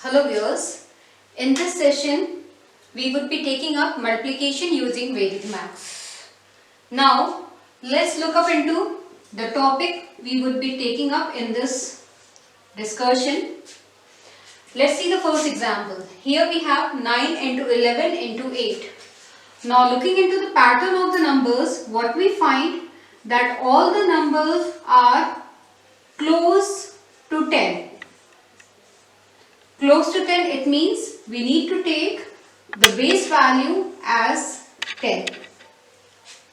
Hello viewers, in this session we would be taking up multiplication using Vedic maths. Now let's look up into the topic we would be taking up in this discussion. Let's see the first example. Here we have 9 into 11 into 8. Now looking into the pattern of the numbers, what we find that all the numbers are close to 10. Close to 10, it means we need to take the base value as 10.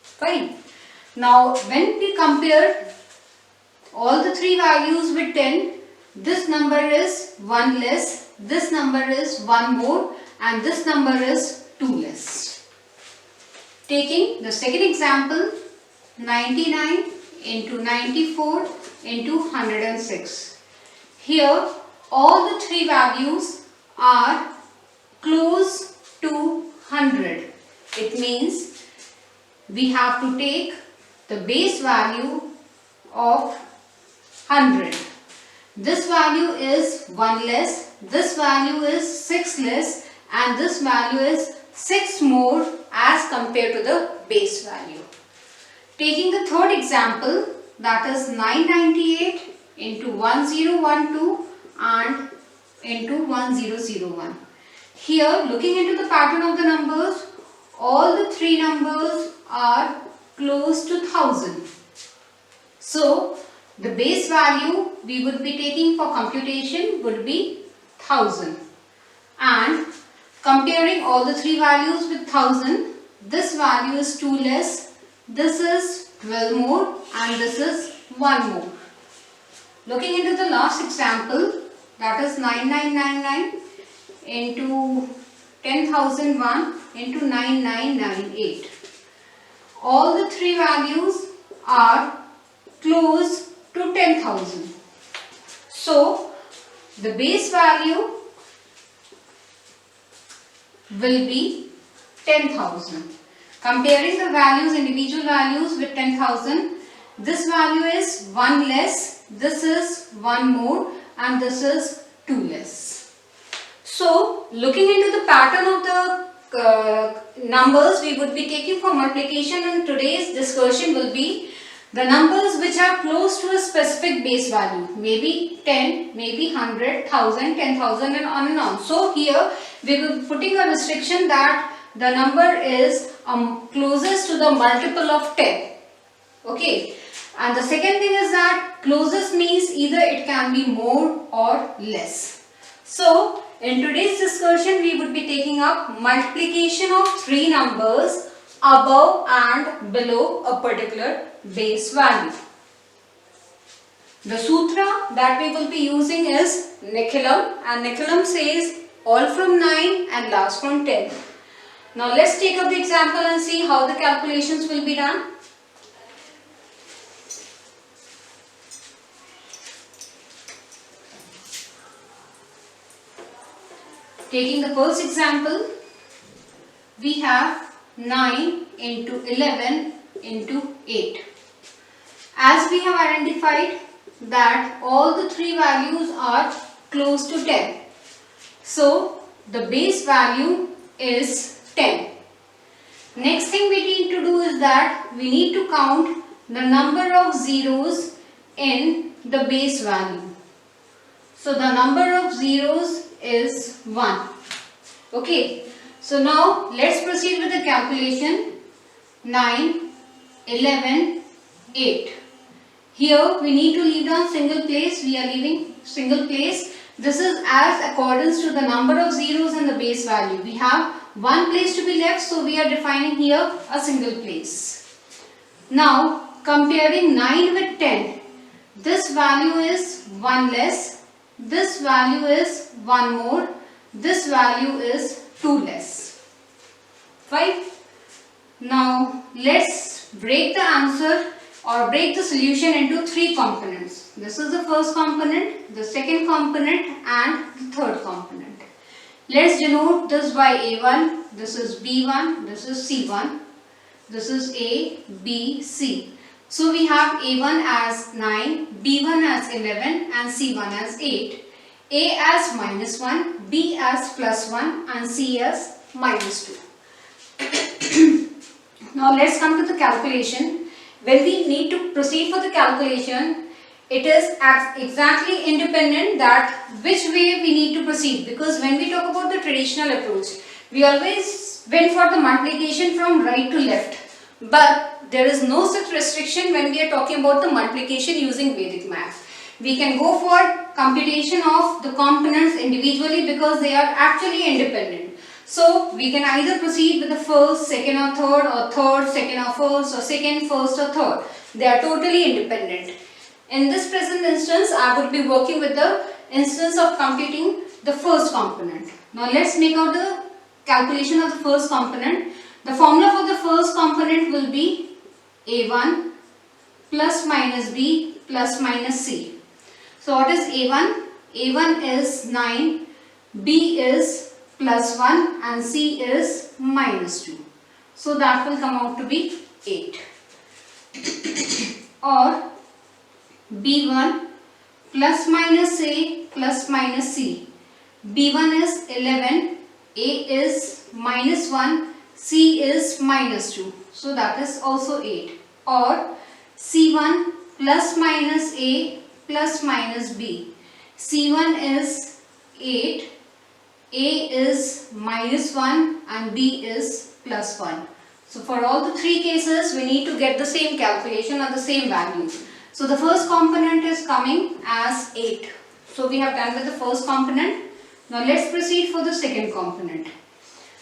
Fine. Now when we compare all the three values with 10, this number is 1 less, this number is 1 more, and this number is 2 less. Taking the second example, 99 into 94 into 106. Here all the three values are close to 100. It means we have to take the base value of 100. This value is 1 less, this value is 6 less, and this value is 6 more as compared to the base value. Taking the third example, that is 998 into 1012 and into 1001. Here looking into the pattern of the numbers, all the three numbers are close to 1000. So the base value we would be taking for computation would be 1000. And comparing all the three values with 1000, this value is 2 less, this is 12 more, and this is 1 more. Looking into the last example, that is 9999 into 10001 into 9998. All the three values are close to 10,000. So the base value will be 10,000. Comparing the values, individual values with 10,000, this value is 1 less, this is 1 more, and this is 2 less. So looking into the pattern of the numbers we would be taking for multiplication in today's discussion will be the numbers which are close to a specific base value, maybe 10, maybe 100, 1000, 10,000, and on and on. So here we will be putting a restriction that the number is closest to the multiple of 10. Okay. And the second thing is that closest means either it can be more or less. So in today's discussion we would be taking up multiplication of three numbers above and below a particular base value. The sutra that we will be using is Nikhilam, and Nikhilam says all from 9 and last from 10. Now let's take up the example and see how the calculations will be done. Taking the first example, we have 9 into 11 into 8. As we have identified that all the three values are close to 10. So the base value is 10. Next thing we need to do is that we need to count the number of zeros in the base value. So the number of zeros is 1. Okay. So now let's proceed with the calculation. 9, 11, 8. Here we need to leave down single place. We are leaving single place. This is as accordance to the number of zeros in the base value. We have one place to be left, so we are defining here a single place. Now comparing 9 with 10. This value is 1 less. This value is 1 more. This value is 2 less. Fine. Now let's break the answer or break the solution into three components. This is the first component, the second component, and the third component. Let's denote this by A1, this is B1, this is C1, this is A, B, C. So we have A1 as 9, B1 as 11, and C1 as 8. A as -1, B as +1 and C as -2. Now let's come to the calculation. When we need to proceed for the calculation, it is exactly independent that which way we need to proceed, because when we talk about the traditional approach, we always went for the multiplication from right to left, but there is no such restriction when we are talking about the multiplication using Vedic math. We can go for computation of the components individually because they are actually independent. So we can either proceed with the first, second or third, second or first, or second, first or third. They are totally independent. In this present instance, I would be working with the instance of computing the first component. Now let's make out the calculation of the first component. The formula for the first component will be A1 plus minus B plus minus C. So what is A1? A1 is 9, B is +1 and C is -2. So that will come out to be 8. Or B1 plus minus A plus minus C. B1 is 11, A is -1, C is -2. So that is also 8. Or C1 plus minus A plus minus B. C1 is 8, A is -1 and B is +1. So for all the three cases, we need to get the same calculation or the same value. So the first component is coming as 8. So we have done with the first component. Now let's proceed for the second component.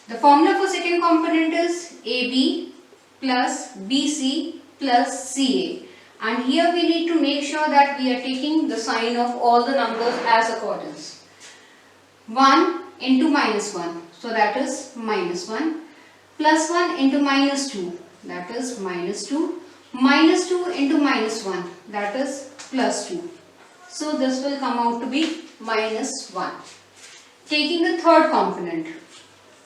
The formula for second component is AB plus BC plus CA. And here we need to make sure that we are taking the sign of all the numbers as accordance. 1 into -1, so that is -1, +1 into -2, that is -2, -2 into -1, that is +2. So this will come out to be -1. Taking the third component.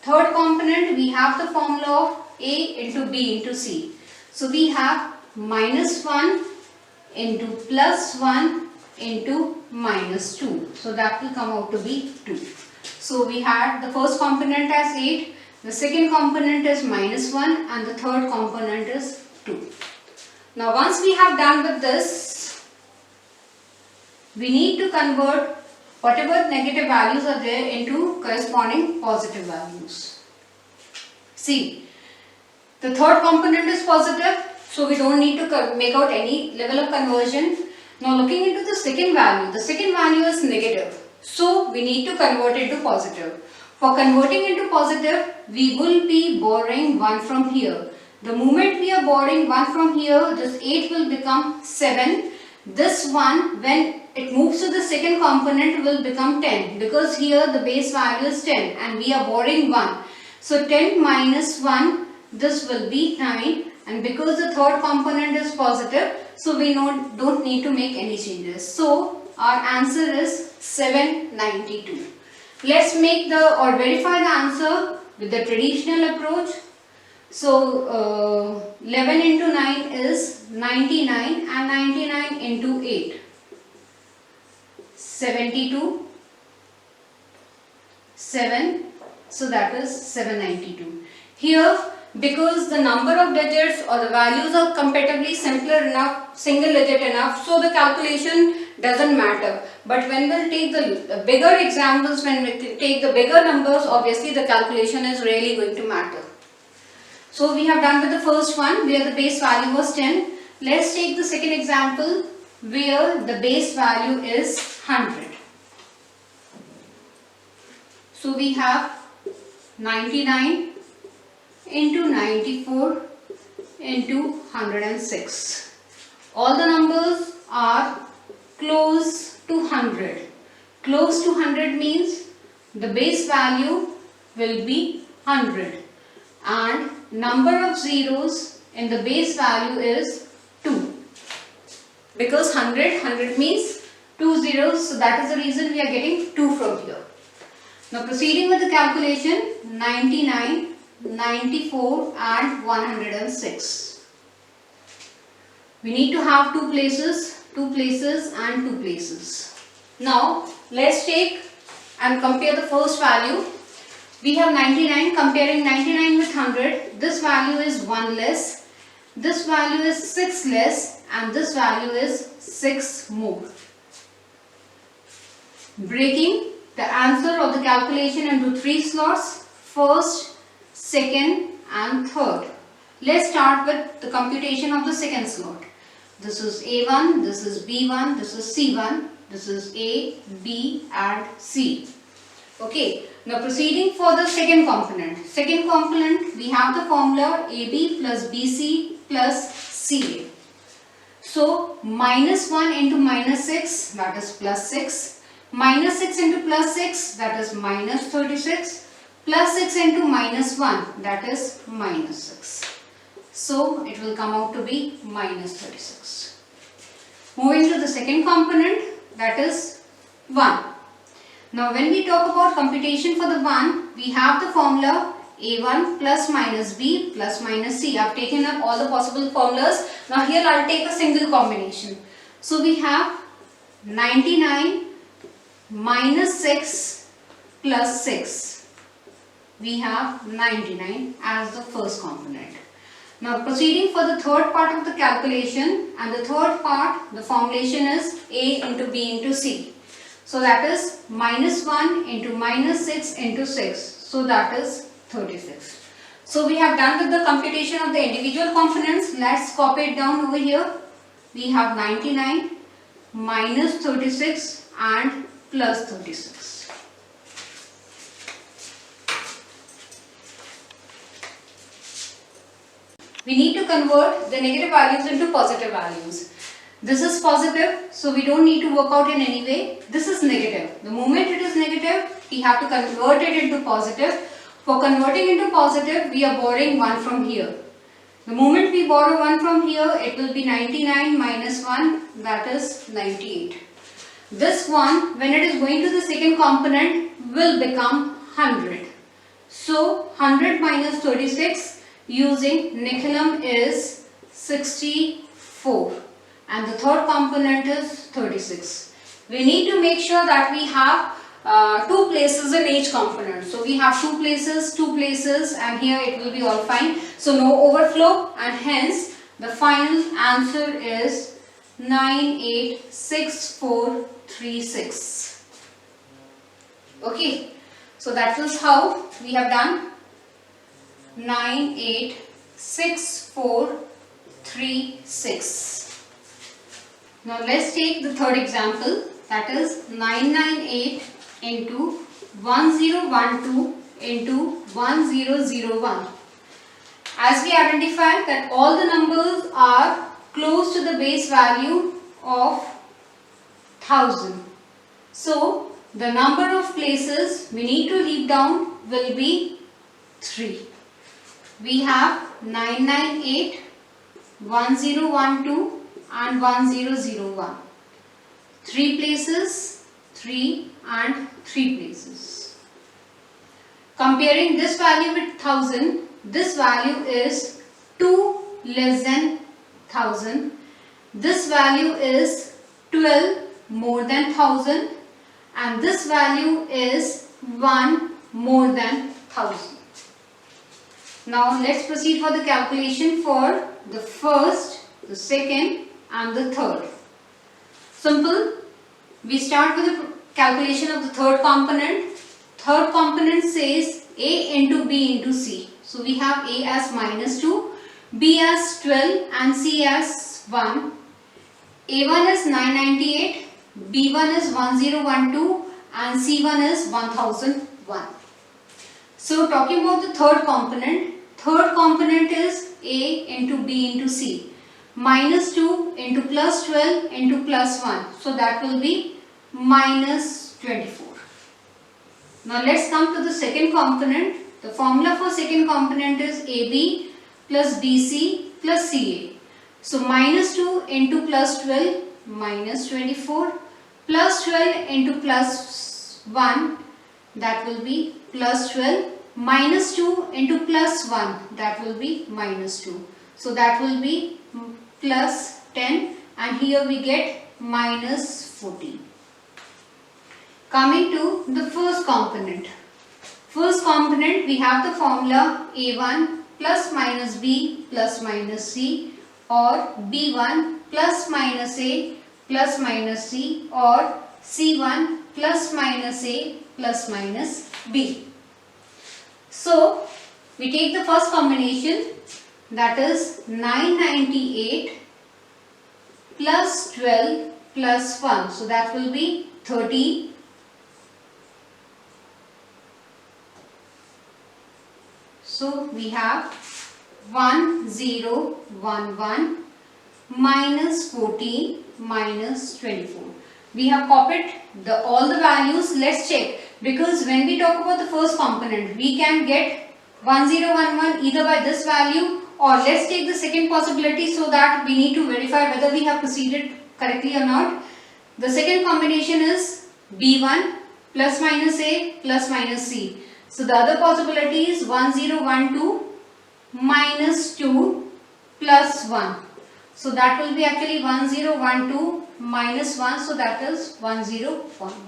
Third component, we have the formula of A into B into C. So we have -1 into +1 into -2. So that will come out to be 2. So we had the first component as 8, the second component is -1 and the third component is 2. Now once we have done with this, we need to convert whatever negative values are there into corresponding positive values. See, the third component is positive, so we don't need to make out any level of conversion. Now looking into the second value is negative. So we need to convert it to positive. For converting into positive, we will be borrowing 1 from here. The moment we are borrowing 1 from here, this 8 will become 7. This 1, when it moves to the second component, will become 10, because here the base value is 10 and we are borrowing 1. So 10 minus 1, this will be 9, and because the third component is positive, so we don't need to make any changes. So our answer is 792. Let's make or verify the answer with the traditional approach. So 11 into 9 is 99 and 99 into 8. 72. 7. So that is 792. Here, because the number of digits or the values are comparatively simpler enough, single digit enough, so the calculation doesn't matter. But when we'll take the bigger examples, when we take the bigger numbers, obviously the calculation is really going to matter. So we have done with the first one where the base value was 10. Let's take the second example where the base value is 100. So we have 99 into 94 into 106. All the numbers are close to 100. Close to 100 means the base value will be 100 and number of zeros in the base value is 2. Because 100 means 2 zeros, so that is the reason we are getting 2 from here. Now proceeding with the calculation, 99, 94 and 106. We need to have 2 places and 2 places. Now let's take and compare the first value. We have 99, comparing 99 with 100, this value is 1 less, this value is 6 less, and this value is 6 more. Breaking the answer of the calculation into 3 slots, first, second and third. Let's start with the computation of the second slot. This is A1, this is B1, this is C1, this is A, B and C. Okay, now proceeding for the second component. Second component, we have the formula AB plus BC plus CA. So, minus 1 into minus 6, that is plus 6. Minus 6 into plus 6, that is minus 36. Plus 6 into minus 1, that is minus 6. So, it will come out to be minus 36. Moving to the second component, that is 1. Now, when we talk about computation for the 1, we have the formula A1 plus minus B plus minus C. I have taken up all the possible formulas. Now, here I will take a single combination. So, we have 99 minus 6 plus 6. We have 99 as the first component. Now, proceeding for the third part of the calculation, and the third part, the formulation is A into B into C. So that is minus 1 into minus 6 into 6. So that is 36. So we have done with the computation of the individual components. Let's copy it down over here. We have 99 minus 36 and plus 36. We need to convert the negative values into positive values. This is positive, so we don't need to work out in any way. This is negative. The moment it is negative, we have to convert it into positive. For converting into positive, we are borrowing 1 from here. The moment we borrow 1 from here, it will be 99 minus 1, that is 98. This one, when it is going to the second component, will become 100. So, 100 minus 36 using Nicolum is 64. And the third component is 36. We need to make sure that we have 2 places in each component. So we have 2 places and here it will be all fine. So no overflow and hence the final answer is 986436. Okay. So that is how we have done 986436. Now let's take the third example, that is 998 into 1012 into 1001. As we identify that all the numbers are close to the base value of 1000. So the number of places we need to leave down will be 3. We have 998, 1012 and 1001. 3 places, 3 and 3 places. Comparing this value with 1000, this value is 2 less than 1000. This value is 12 more than 1000 and this value is 1 more than 1000. Now let's proceed for the calculation for the first, the second and the third. Simple. We start with the calculation of the third component. Third component says A into B into C. So we have A as minus 2, B as 12 and C as 1. A1 is 998, B1 is 1012 and C1 is 1001. So talking about the third component is A into B into C. Minus 2 into plus 12 into plus 1. So that will be minus 24. Now let's come to the second component. The formula for second component is AB plus BC plus CA. So minus 2 into plus 12 minus 24 plus 12 into plus 1, that will be plus 12, minus 2 into plus 1, that will be minus 2. So that will be plus 10 and here we get minus 14. Coming to the first component. First component, we have the formula A1 plus minus B plus minus C, or B1 plus minus A plus minus C, or C1 plus minus A plus minus B. So, we take the first combination, that is 998 plus 12 plus 1. So, that will be 30. So, we have 1011 minus 14 minus 24. We have copied all the values. Let's check, because when we talk about the first component, we can get 1011 either by this value, or let's take the second possibility, so that we need to verify whether we have proceeded correctly or not. The second combination is B1 plus minus A plus minus C. So the other possibility is 1012 minus 2 plus 1. So that will be actually 1012 minus 1, so that is 1011.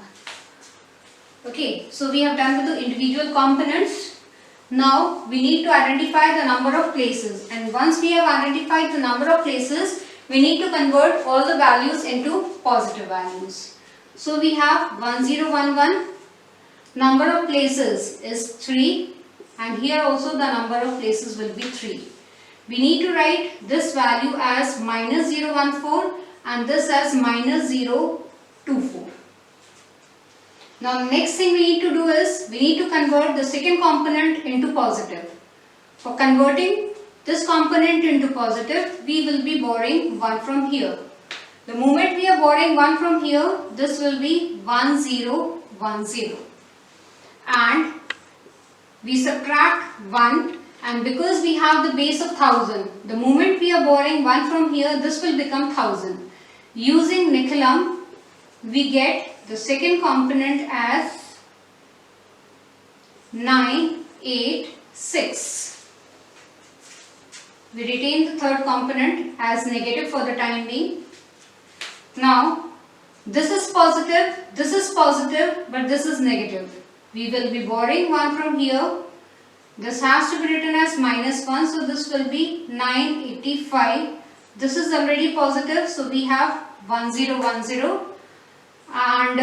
Okay, so we have done with the individual components. Now we need to identify the number of places, and once we have identified the number of places, we need to convert all the values into positive values. So we have 1011, number of places is 3, and here also the number of places will be 3. We need to write this value as minus 014 and this as minus 024. Now next thing we need to do is, we need to convert the second component into positive. For converting this component into positive, we will be borrowing 1 from here. The moment we are borrowing 1 from here, this will be 1010. And we subtract 1, and because we have the base of 1000, the moment we are borrowing 1 from here, this will become 1000. Using Nicolum, we get the second component as 986. We retain the third component as negative for the time being. Now, this is positive, but this is negative. We will be borrowing 1 from here. This has to be written as minus 1, so this will be 985. This is already positive, so we have 1010, and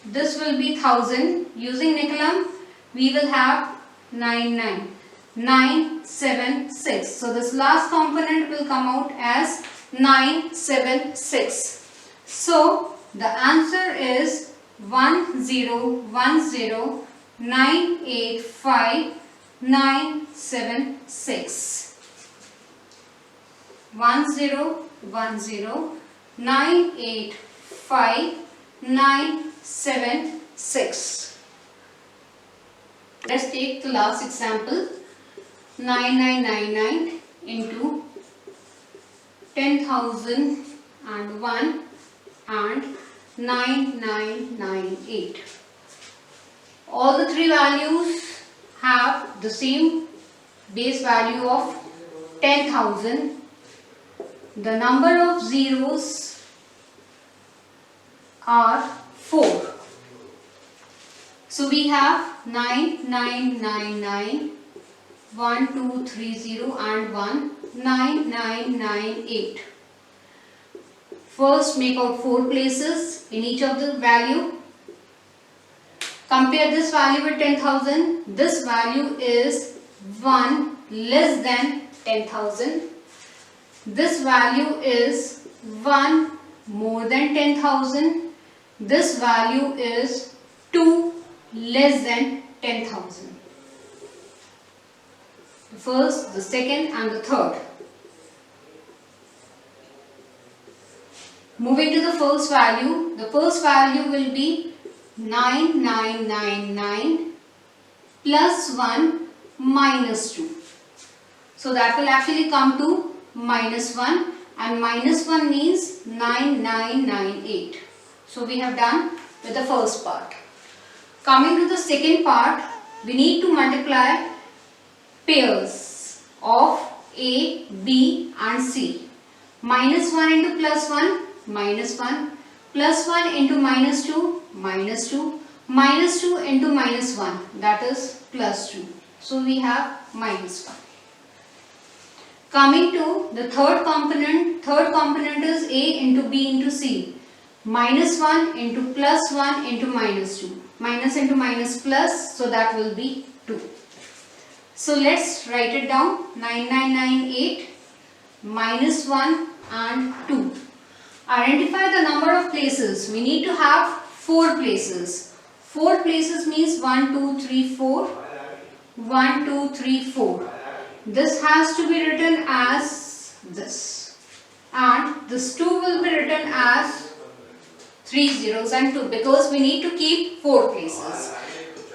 this will be 1000. Using Nicolum, we will have 976. So this last component will come out as 976. So the answer is 1010,985,976. 1010,985,976. Let's take the last example. 9999 into 10,001 and 9998. All the three values have the same base value of 10,000. The number of zeros are 4. So we have 9999, 1230 and 19998. First, make out 4 places in each of the value. Compare this value with 10,000. This value is 1 less than 10,000. This value is 1 more than 10,000. This value is 2 less than 10,000. The first, the second and the third. Moving to the first value will be 9999 plus 1 minus 2. So that will actually come to minus 1, and minus 1 means 9998. So we have done with the first part. Coming to the second part, we need to multiply pairs of A, B and C. Minus 1 into plus 1, minus 1. Plus 1 into minus 2, minus 2. Minus 2 into minus 1, that is plus 2. So we have minus 1. Coming to the third component is A into B into C. Minus 1 into plus 1 into minus 2. Minus into minus plus, so that will be 2. So let's write it down. 9998 minus 1 and 2. Identify the number of places. We need to have 4 places. 4 places means 1, 2, 3, 4. 1, 2, 3, 4. This has to be written as this. And this 2 will be written as 3 zeros and 2 because we need to keep 4 places.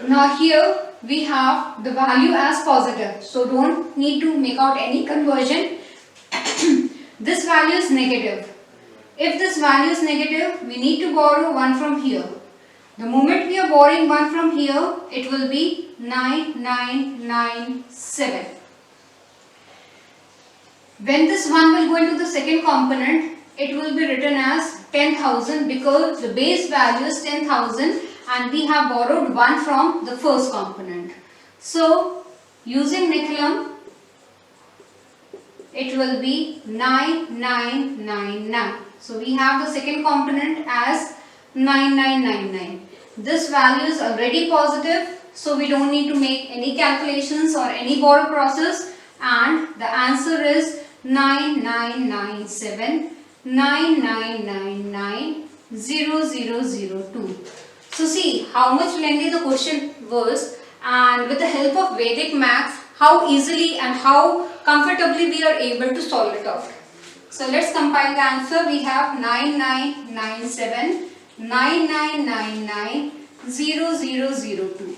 Now here we have the value as positive. So don't need to make out any conversion. This value is negative. If this value is negative, we need to borrow 1 from here. The moment we are borrowing 1 from here, it will be 9997. When this 1 will go into the second component, it will be written as 10,000 because the base value is 10,000 and we have borrowed 1 from the first component. So, using Nicolam, it will be 9999. So, we have the second component as 9999. This value is already positive, so we don't need to make any calculations or any borrow process, and the answer is 9997 9999 0002. So see how much lengthy the question was, and with the help of Vedic maths, how easily and how comfortably we are able to solve it out. So let's compile the answer. We have 9997 9999 0002.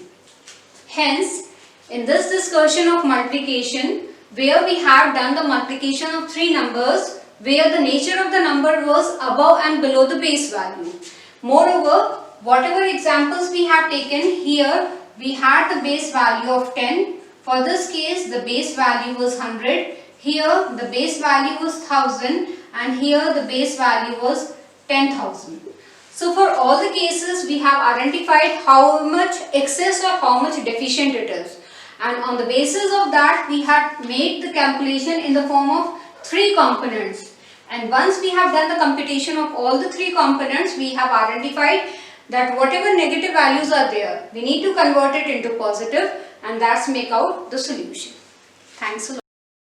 Hence, in this discussion of multiplication, where we have done the multiplication of 3 numbers, where the nature of the number was above and below the base value. Moreover, whatever examples we have taken here, we had the base value of 10. For this case, the base value was 100. Here, the base value was 1000, and here the base value was 10,000. So for all the cases, we have identified how much excess or how much deficient it is. And on the basis of that, we had made the calculation in the form of 3 components. And once we have done the computation of all the 3 components, we have identified that whatever negative values are there, we need to convert it into positive, and that's make out the solution. Thanks a lot.